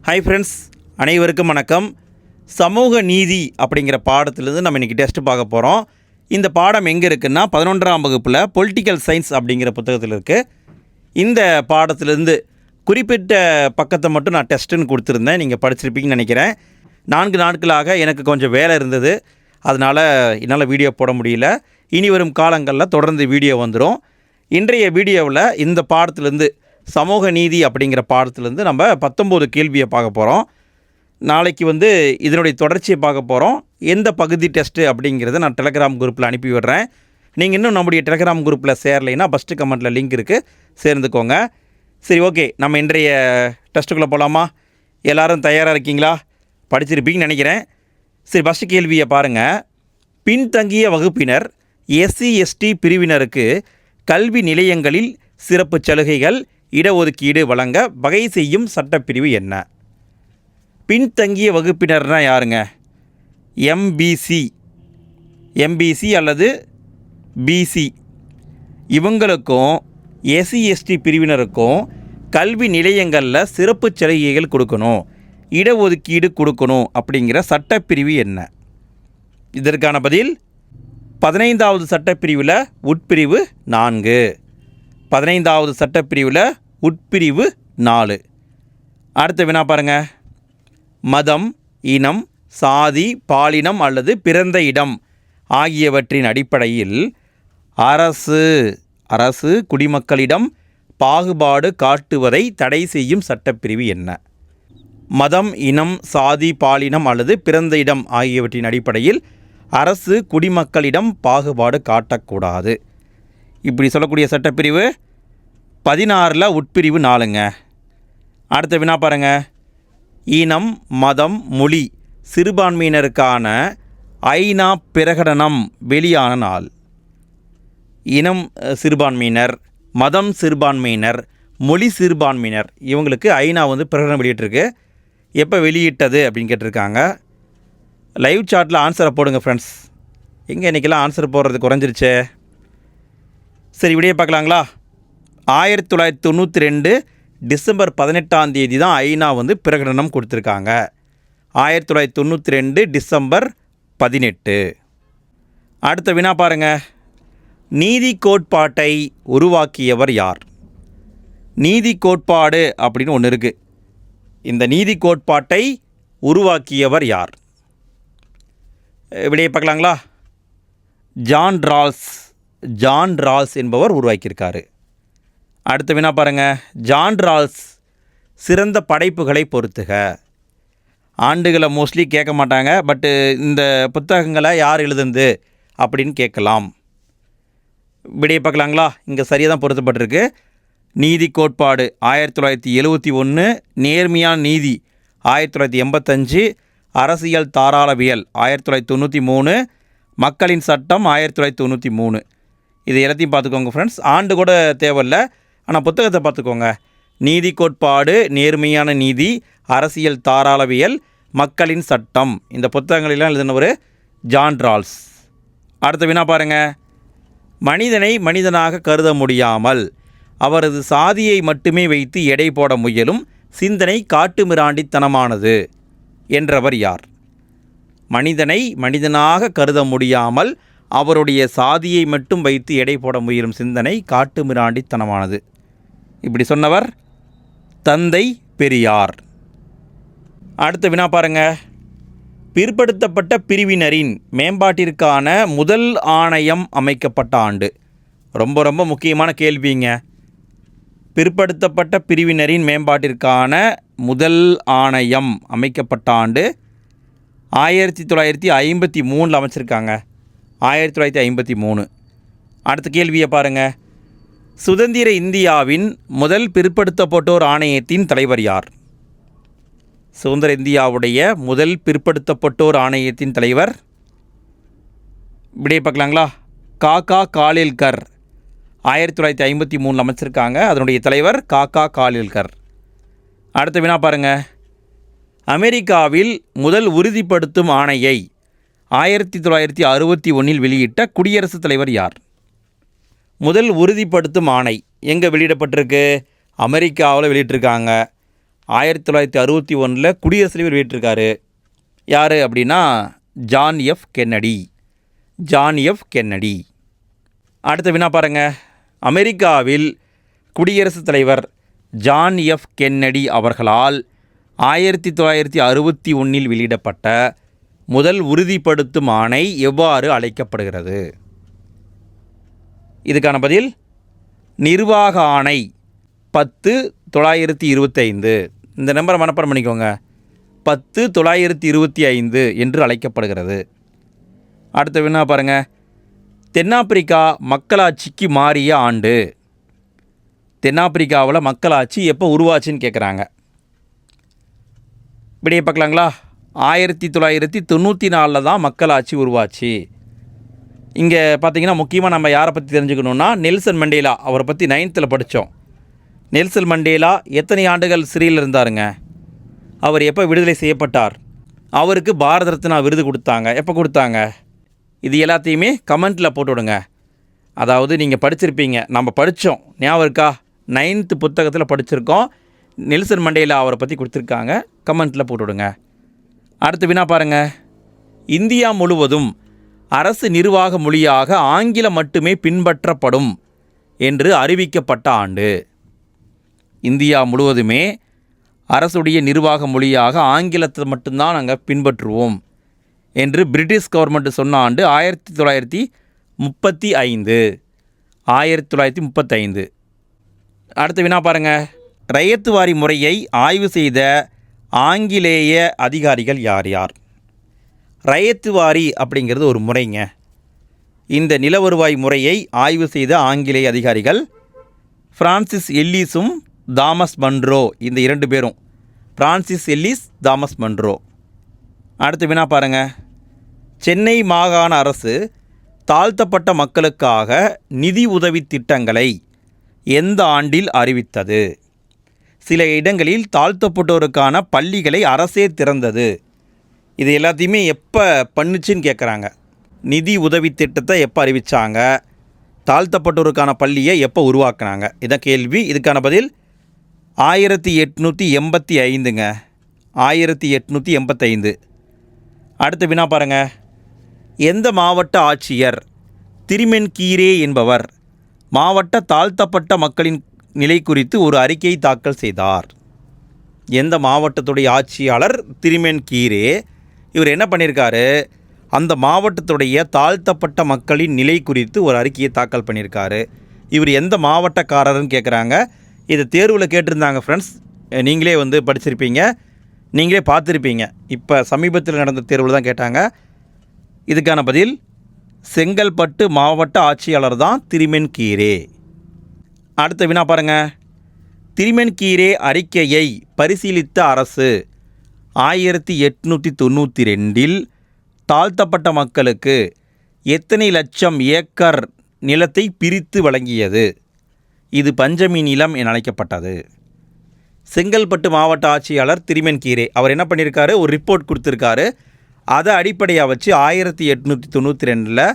Hi friends, அனைவருக்கும் வணக்கம். சமூக நீதி அப்படிங்கிற பாடத்திலிருந்து நம்ம இன்றைக்கி டெஸ்ட்டு பார்க்க போகிறோம். இந்த பாடம் எங்கே இருக்குன்னா 11ஆம் வகுப்பில் பொலிட்டிக்கல் சயின்ஸ் அப்படிங்கிற புத்தகத்தில் இருக்குது. இந்த பாடத்திலிருந்து குறிப்பிட்ட பக்கத்தை மட்டும் நான் டெஸ்ட்டுன்னு கொடுத்துருந்தேன். நீங்கள் படிச்சிருப்பீங்கன்னு நினைக்கிறேன். 4 நாட்களாக எனக்கு கொஞ்சம் வேலை இருந்தது, அதனால் என்னால் வீடியோ போட முடியல. இனி வரும் காலங்களில் தொடர்ந்து வீடியோ வந்துடும். இன்றைய வீடியோவில் இந்த பாடத்திலேருந்து சமூக நீதி அப்படிங்கிற பாடத்திலேருந்து நம்ம 19 கேள்வியை பார்க்க போகிறோம். நாளைக்கு இதனுடைய தொடர்ச்சியை பார்க்க போகிறோம். எந்த பகுதி டெஸ்ட்டு அப்படிங்கிறத நான் டெலகிராம் குரூப்பில் அனுப்பி விடுறேன். நீங்கள் இன்னும் நம்முடைய டெலகிராம் குரூப்பில் சேரலைன்னா ஃபஸ்ட்டு கமெண்ட்டில் லிங்க் இருக்குது, சேர்ந்துக்கோங்க. சரி, ஓகே, நம்ம இன்றைய டெஸ்ட்டுக்குள்ளே போகலாமா? எல்லோரும் தயாராக இருக்கீங்களா? படிச்சிருப்பீங்கன்னு நினைக்கிறேன். சரி, ஃபஸ்ட்டு கேள்வியை பாருங்கள். பின்தங்கிய வகுப்பினர் SC/ST பிரிவினருக்கு கல்வி நிலையங்களில் சிறப்பு சலுகைகள், இடஒதுக்கீடு வழங்க வகை செய்யும் சட்டப்பிரிவு என்ன? பின்தங்கிய வகுப்பினர்னா யாருங்க? எம்பிசி அல்லது பிசி. இவங்களுக்கும் SC/ST பிரிவினருக்கும் கல்வி நிலையங்களில் சிறப்பு சலுகைகள் கொடுக்கணும், இடஒதுக்கீடு கொடுக்கணும் அப்படிங்கிற சட்டப்பிரிவு என்ன? இதற்கான பதில் 15வது சட்டப்பிரிவில் உட்பிரிவு 4. 15வது சட்டப்பிரிவில் உட்பிரிவு 4. அடுத்த வினா பாருங்கள். மதம், இனம், சாதி, பாலினம் அல்லது பிறந்த இடம் ஆகியவற்றின் அடிப்படையில் அரசு குடிமக்களிடம் பாகுபாடு காட்டுவதை தடை செய்யும் சட்டப்பிரிவு என்ன? மதம், இனம், சாதி, பாலினம் அல்லது பிறந்த இடம் ஆகியவற்றின் அடிப்படையில் அரசு குடிமக்களிடம் பாகுபாடு காட்டக்கூடாது. இப்படி சொல்லக்கூடிய சட்டப்பிரிவு 16ல் உட்பிரிவு 4ங்க. அடுத்த வினா பாருங்கள். இனம், மதம், மொழி சிறுபான்மையினருக்கான ஐநா பிரகடனம் வெளியான நாள். இனம் சிறுபான்மையினர், மதம் சிறுபான்மையினர், மொழி சிறுபான்மையினர் இவங்களுக்கு ஐநா பிரகடனம் வெளியிட்டிருக்கு. எப்போ வெளியிட்டது அப்படின்னு கேட்டிருக்காங்க. லைவ் சாட்டில் ஆன்சரை போடுங்க ஃப்ரெண்ட்ஸ். எங்கே இன்றைக்கெல்லாம் ஆன்சர் போடுறது குறைஞ்சிருச்சே. சரி, விடையை பார்க்கலாங்களா? 1992 டிசம்பர் 18ஆம் தேதி தான் ஐநா பிரகடனம் கொடுத்துருக்காங்க. 1992 டிசம்பர் 18. அடுத்த வினா பாருங்கள். நீதி கோட்பாட்டை உருவாக்கியவர் யார்? நீதி கோட்பாடு அப்படின்னு ஒன்று இருக்குது. இந்த நீதி கோட்பாட்டை உருவாக்கியவர் யார்? விடையை பார்க்கலாங்களா? ஜான் ரால்ஸ் என்பவர் உருவாக்கியிருக்காரு. அடுத்த வினா பாருங்கள். ஜான் ரால்ஸ் சிறந்த படைப்புகளை பொறுத்துக. ஆண்டுகளை மோஸ்ட்லி கேட்க மாட்டாங்க, பட்டு இந்த புத்தகங்களை யார் எழுதுந்து அப்படின்னு கேட்கலாம். விடையை பார்க்கலாங்களா? இங்கே சரியாக தான் பொருத்தப்பட்டிருக்கு. நீதி கோட்பாடு 1971, நேர்மையான நீதி 1985, அரசியல் தாராளவியல் 1993, மக்களின் சட்டம் 1993. இது எல்லாத்தையும் பார்த்துக்கோங்க ஃப்ரெண்ட்ஸ். ஆண்டு கூட தேவையில்லை, ஆனால் புத்தகத்தை பார்த்துக்கோங்க. நீதி கோட்பாடு, நேர்மையான நீதி, அரசியல் தாராளவியல், மக்களின் சட்டம், இந்த புத்தகங்களெல்லாம் எழுதினவர் ஜான் ரால்ஸ். அடுத்த வினா பாருங்கள். மனிதனை மனிதனாக கருத முடியாமல் அவரது சாதியை மட்டுமே வைத்து எடை போட முயலும் சிந்தனை காட்டுமிராண்டித்தனமானது என்றவர் யார்? மனிதனை மனிதனாக கருத முடியாமல் அவருடைய சாதியை மட்டும் வைத்து எடை போட முயலும் சிந்தனை காட்டுமிராண்டித்தனமானது. இப்படி சொன்னவர் தந்தை பெரியார். அடுத்த வினா பாருங்க. பிற்படுத்தப்பட்ட பிரிவினரின் மேம்பாட்டிற்கான முதல் ஆணையம் அமைக்கப்பட்ட ஆண்டு. ரொம்ப ரொம்ப முக்கியமான கேள்விங்க. பிற்படுத்தப்பட்ட பிரிவினரின் மேம்பாட்டிற்கான முதல் ஆணையம் அமைக்கப்பட்ட ஆண்டு 1953 அமைச்சிருக்காங்க. 1953. அடுத்த கேள்வியை பாருங்கள். சுதந்திர இந்தியாவின் முதல் பிற்படுத்தப்பட்டோர் ஆணையத்தின் தலைவர் யார்? சுதந்திர இந்தியாவுடைய முதல் பிற்படுத்தப்பட்டோர் ஆணையத்தின் தலைவர் விடையை பார்க்கலாங்களா? காக்கா காலில்கர். 1953 அமைச்சிருக்காங்க. அதனுடைய தலைவர் காக்கா காலில்கர். அடுத்த வினா பாருங்கள். அமெரிக்காவில் முதல் உறுதிப்படுத்தும் ஆணையை 1961 வெளியிட்ட குடியரசுத் தலைவர் யார்? முதல் உறுதிப்படுத்தும் ஆணை எங்கே வெளியிடப்பட்டிருக்கு? அமெரிக்காவில் வெளியிட்டிருக்காங்க. 1961 குடியரசுத் தலைவர் வெளியிட்டிருக்காரு. யார் அப்படின்னா John F Kennedy. John F Kennedy. அடுத்த வினா பாருங்கள். அமெரிக்காவில் குடியரசுத் தலைவர் ஜான் எஃப் கென்னடி அவர்களால் 1961 வெளியிடப்பட்ட முதல் உறுதிப்படுத்தும் ஆணை எவ்வாறு அழைக்கப்படுகிறது? இதுக்கான பதில் நிர்வாக ஆணை 10/925. இந்த நம்பரை மனப்பாடம் பண்ணிக்கோங்க. 10/925 என்று அழைக்கப்படுகிறது. அடுத்த வினா பாருங்கள். தென்னாப்பிரிக்கா மக்களாட்சிக்கு மாறிய ஆண்டு. தென்னாப்பிரிக்காவில் மக்களாட்சி எப்போ உருவாச்சுன்னு கேட்குறாங்க. இப்படியே பார்க்கலாங்களா? 1994 தான் மக்களாட்சி உருவாச்சு. இங்கே பார்த்தீங்கன்னா முக்கியமாக நம்ம யாரை பற்றி தெரிஞ்சுக்கணுன்னா நெல்சன் மண்டேலா அவரை பற்றி 9th படித்தோம். நெல்சன் மண்டேலா எத்தனை ஆண்டுகள் சிறையில் இருந்தாருங்க? அவர் எப்போ விடுதலை செய்யப்பட்டார்? அவருக்கு பாரத ரத்னா விருது கொடுத்தாங்க. எப்போ கொடுத்தாங்க? இது எல்லாத்தையுமே கமெண்ட்டில் போட்டு விடுங்க. அதாவது நீங்கள் படிச்சிருப்பீங்க, நம்ம படித்தோம், ஞாபகம் இருக்கா? 9th புத்தகத்தில் படிச்சிருக்கோம். நெல்சன் மண்டேலா அவரை பற்றி கொடுத்துருக்காங்க. கமெண்ட்டில் போட்டு விடுங்க. அடுத்த வினா பாருங்கள். இந்தியா முழுவதும் அரசு நிர்வாக மொழியாக ஆங்கிலம் மட்டுமே பின்பற்றப்படும் என்று அறிவிக்கப்பட்ட ஆண்டு. இந்தியா முழுவதுமே அரசுடைய நிர்வாக மொழியாக ஆங்கிலத்தை மட்டும்தான் நாங்கள் பின்பற்றுவோம் என்று பிரிட்டிஷ் கவர்மெண்ட் சொன்ன ஆண்டு 1935. 1935. அடுத்த வினா பாருங்கள். ரயத்து வாரி முறையை ஆய்வு செய்த ஆங்கிலேய அதிகாரிகள் யார் யார்? ரயத்து வாரி அப்படிங்கிறது ஒரு முறைங்க. இந்த நில வருவாய் முறையை ஆய்வு செய்த ஆங்கிலேய அதிகாரிகள் ஃப்ரான்சிஸ் எல்லிஸும் தாமஸ் மன்ரோ. இந்த 2 பேரும். Francis Ellis, Thomas Munro. அடுத்த வினா பாருங்கள். சென்னை மாகாண அரசு தாழ்த்தப்பட்ட மக்களுக்காக நிதி உதவி திட்டங்களை எந்த ஆண்டில் அறிவித்தது? சில இடங்களில் தாழ்த்தப்பட்டோருக்கான பள்ளிகளை அரசே திறந்தது. இது எல்லாத்தையுமே எப்போ பண்ணுச்சுன்னு கேட்குறாங்க. நிதி உதவி திட்டத்தை எப்போ அறிவித்தாங்க? தாழ்த்தப்பட்டோருக்கான பள்ளியை எப்போ உருவாக்குனாங்க? இதான் கேள்வி. இதுக்கான பதில் 1885ங்க. 1885. அடுத்த வினா பாருங்கள். எந்த மாவட்ட ஆட்சியர் திரிமென்கீரே என்பவர் மாவட்ட தாழ்த்தப்பட்ட மக்களின் நிலை குறித்து ஒரு அறிக்கையை தாக்கல் செய்தார்? எந்த மாவட்டத்துடைய ஆட்சியாளர் திரிமென்கீரே? இவர் என்ன பண்ணியிருக்காரு? அந்த மாவட்டத்துடைய தாழ்த்தப்பட்ட மக்களின் நிலை குறித்து ஒரு அறிக்கையை தாக்கல் பண்ணியிருக்காரு. இவர் எந்த மாவட்டக்காரர்னு கேட்குறாங்க. இது தேர்வில் கேட்டிருந்தாங்க ஃப்ரெண்ட்ஸ். நீங்களே படிச்சிருப்பீங்க, நீங்களே பார்த்துருப்பீங்க. இப்போ சமீபத்தில் நடந்த தேர்வில் தான் கேட்டாங்க. இதுக்கான பதில் செங்கல்பட்டு மாவட்ட ஆட்சியாளர் தான் திரிமென்கீரே. அடுத்த வினா பாருங்கள். திரிமென்கீரே அறிக்கையை பரிசீலித்த அரசு 1892 தாழ்த்தப்பட்ட மக்களுக்கு எத்தனை லட்சம் ஏக்கர் நிலத்தை பிரித்து வழங்கியது? இது பஞ்சமி நிலம் என அழைக்கப்பட்டது. செங்கல்பட்டு மாவட்ட ஆட்சியாளர் திரிமென்கீரே அவர் என்ன பண்ணியிருக்காரு? ஒரு ரிப்போர்ட் கொடுத்துருக்காரு. அதை அடிப்படையாக வச்சு 1892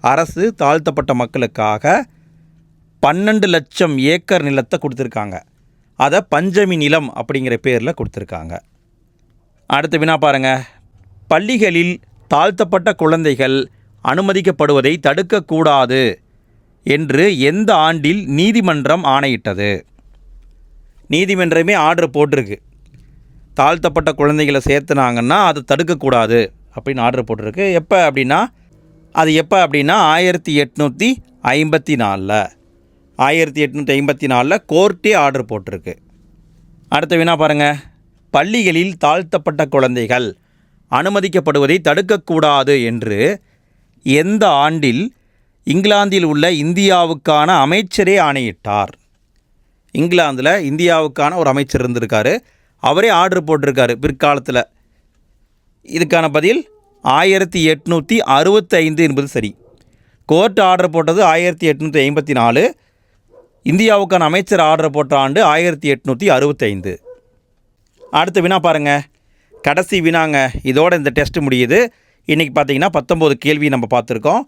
அரசு தாழ்த்தப்பட்ட மக்களுக்காக 12 லட்சம் ஏக்கர் நிலத்தை கொடுத்துருக்காங்க. அதை பஞ்சமி நிலம் அப்படிங்கிற பேரில் கொடுத்துருக்காங்க. அடுத்த வினா பாருங்கள். பள்ளிகளில் தாழ்த்தப்பட்ட குழந்தைகள் அனுமதிக்கப்படுவதை தடுக்கக்கூடாது என்று எந்த ஆண்டில் நீதிமன்றம் ஆணையிட்டது? நீதிமன்றமே ஆர்டர் போட்டிருக்கு. தாழ்த்தப்பட்ட குழந்தைகளை சேர்த்துனாங்கன்னா அதை தடுக்கக்கூடாது அப்படின்னு ஆர்டர் போட்டிருக்கு. எப்போ அப்படின்னா 1854. 1854 கோர்ட்டே ஆர்டர் போட்டிருக்கு. அடுத்த வினா பாருங்கள். பள்ளிகளில் தாழ்த்தப்பட்ட குழந்தைகள் அனுமதிக்கப்படுவதை தடுக்கக்கூடாது என்று எந்த ஆண்டில் இங்கிலாந்தில் உள்ள இந்தியாவுக்கான அமைச்சரே ஆணையிட்டார்? இங்கிலாந்தில் இந்தியாவுக்கான ஒரு அமைச்சர் இருந்திருக்காரு. அவரே ஆர்டர் போட்டிருக்காரு பிற்காலத்தில். இதுக்கான பதில் 1865 என்பது சரி. கோர்ட் ஆர்டர் போட்டது 1854. இந்தியாவுக்கான அமைச்சர் ஆர்டர் போட்ட ஆண்டு 1865. அடுத்த வினா பாருங்கள். கடைசி வினாங்க. இதோட இந்த டெஸ்ட் முடியுது. இன்றைக்கி பார்த்தீங்கன்னா 19 கேள்வி நம்ம பார்த்துருக்கோம்.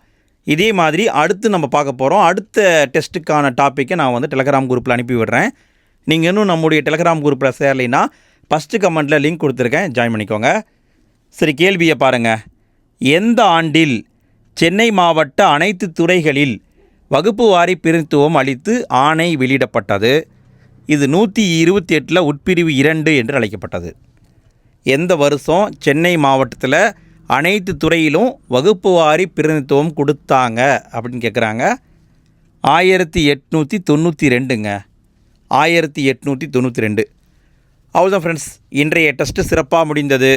இதே மாதிரி அடுத்து நம்ம பார்க்க போகிறோம். அடுத்த டெஸ்ட்டுக்கான டாப்பிக்கை நான் டெலகிராம் குரூப்பில் அனுப்பி விடுறேன். நீங்கள் இன்னும் நம்முடைய டெலகிராம் குரூப்பில் சேரலைன்னா ஃபஸ்ட்டு கமெண்ட்டில் லிங்க் கொடுத்துருக்கேன், ஜாயின் பண்ணிக்கோங்க. சரி, கேள்வியை பாருங்கள். எந்த ஆண்டில் சென்னை மாவட்ட அனைத்து துறைகளில் வகுப்பு வாரி பிரதிநிதித்துவம் அளித்து ஆணை வெளியிடப்பட்டது? இது 128 உட்பிரிவு 2 என்று அழைக்கப்பட்டது. எந்த வருஷம் சென்னை மாவட்டத்தில் அனைத்து துறையிலும் வகுப்பு வாரி பிரதிநிதித்துவம் கொடுத்தாங்க அப்படின்னு கேட்குறாங்க. 1892ங்க. 1892. அவ்வளோதான் ஃப்ரெண்ட்ஸ், இன்றைய டெஸ்ட்டு சிறப்பாக முடிந்தது.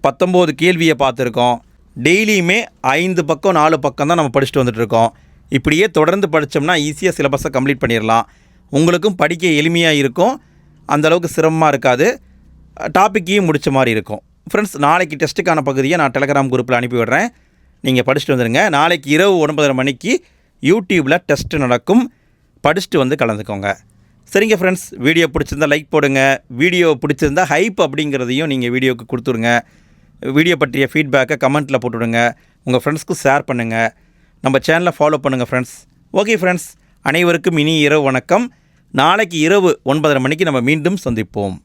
19 கேள்வியை பார்த்துருக்கோம். டெய்லியுமே 5 பக்கம் 4 பக்கம் தான் நம்ம படிச்சுட்டு வந்துட்டுருக்கோம். இப்படியே தொடர்ந்து படித்தோம்னா ஈஸியாக சிலபஸை கம்ப்ளீட் பண்ணிடலாம். உங்களுக்கும் படிக்க எளிமையாக இருக்கும், அந்தளவுக்கு சிரமமாக இருக்காது, டாப்பிக்கையும் முடித்த மாதிரி இருக்கும். ஃப்ரெண்ட்ஸ், நாளைக்கு டெஸ்ட்டுக்கான பகுதியை நான் டெலகிராம் குரூப்பில் அனுப்பி விடுறேன். நீங்கள் படிச்சுட்டு வந்துடுங்க. நாளைக்கு இரவு 9:30 மணிக்கு யூடியூப்பில் டெஸ்ட்டு நடக்கும், படிச்சுட்டு வந்து கலந்துக்கோங்க. சரிங்க ஃப்ரெண்ட்ஸ், வீடியோ பிடிச்சிருந்தால் லைக் போடுங்க. வீடியோ பிடிச்சிருந்தால் ஹைப் அப்படிங்கிறதையும் நீங்கள் வீடியோவுக்கு கொடுத்துருங்க. வீடியோ பற்றிய ஃபீட்பேக்கை கமெண்ட்டில் போட்டுவிடுங்க. உங்கள் ஃப்ரெண்ட்ஸ்க்கு ஷேர் பண்ணுங்கள். நம்ம சேனலை ஃபாலோ பண்ணுங்கள் ஃப்ரெண்ட்ஸ். ஓகே ஃப்ரெண்ட்ஸ், அனைவருக்கும் இனி இரவு வணக்கம். நாளைக்கு இரவு 9:30 மணிக்கு நம்ம மீண்டும் சந்திப்போம்.